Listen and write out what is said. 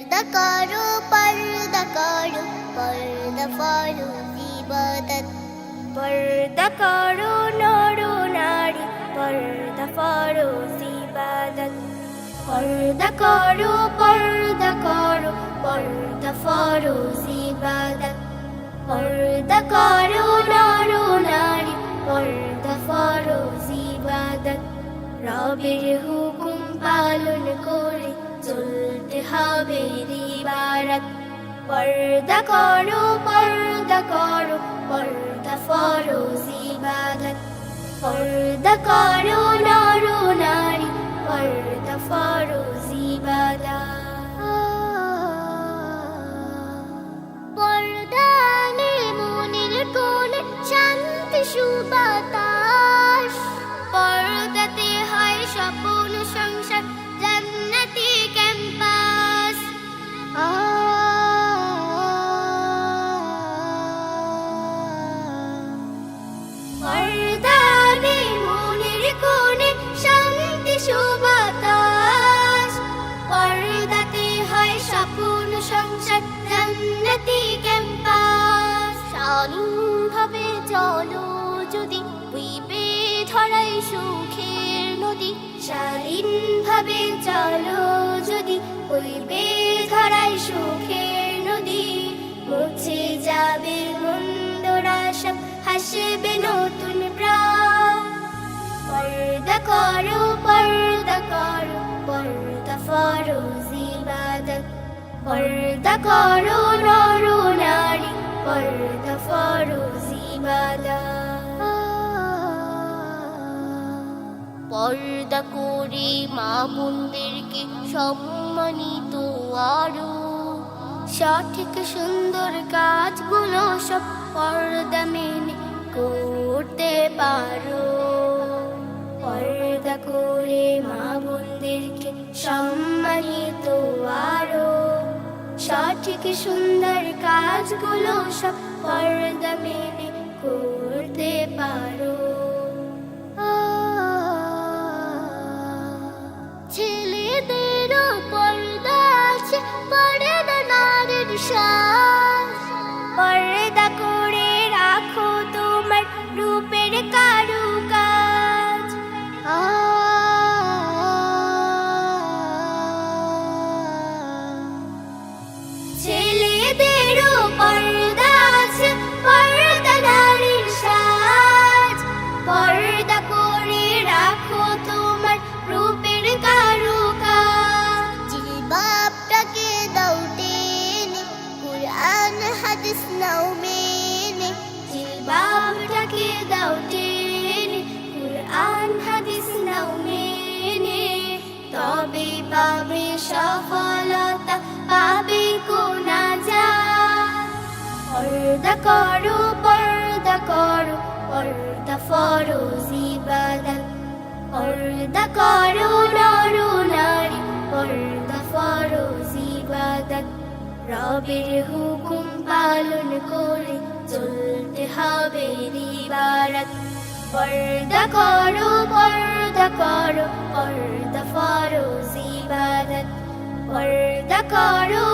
पर्दा करो पर्दा करो पर्दा फरोज इबादत पर्दा करो नरो नारी पर्दा फरोज इबादत पर्दा करो पर्दा करो पर्दा फरोज इबादत पर्दा करो नरो नारी पर्दा फरोज इबादत রবের হুকুম পালন করে চলতে হবে দিবারাত পর্দা করো পর্দা করো পর্দা ফরজ ইবাদত পর্দা করো নর নারী পর্দা ফরজ ইবাদত পর্দা নে মনের কোণে শান্তি সুবাতাস পর্দাতে হয় স্বপ্ন সংসার জান্নাতি ক্যাম্পাস পর্দা নে মনের কোণে শান্তি সুবাতাস পর্দাতে হয় স্বপ্ন সংসার জান্নাতি ক্যাম্পাস স্বাধীনভাবে চলো যদি বুইবে ধরাই সুখের নদী স্বাধীনভাবে চলো যদি বইবে ধরাই সুখের নদী মুছে যাবে মন্দরা সব হাসবে নতুন প্রাণ পর্দা করো পর্দা করো পর্দা ফরজ ইবাদত পর্দা করো নর নারী পর্দা ফরজ ইবাদত পর্দা করে মা বোনদেরকে সম্মানিত আরো সঠিক সুন্দর কাজগুলো সব পর্দা মেনে করতে পারো পর্দা করে মা বোনদেরকে সম্মানিত আরো সঠিক সুন্দর কাজগুলো সব পর্দা মেনে করতে পারো ছেলেদেরও পর্দা আছে পর্দা নারীর সাজ পর্দা করে রাখো তোমার রূপের কারুকাজ ছেলেদেরও পর্দা আছে পর্দা নারীর সাজ পর্দা করে রাখো তোমার রূপের কারুকাজ জিলবাবটাকে দাও টেনে কুরআন হাদিস নাও মেনে জিলবাবটাকে দাও টেনে কুরআন হাদিস নাও মেনে তবে পাবে সফলতা পাবে কোনাজাত পর্দা করো পর্দা করো পর্দা ফরজ ইবাদত পর্দা করো নর নারী পর্দা ফরজ ইবাদত রবের হুকুম পালন করে চলতে হবে দিবারাত পর্দা করো পর্দা করো পর্দা ফরজ ইবাদত পর্দা করো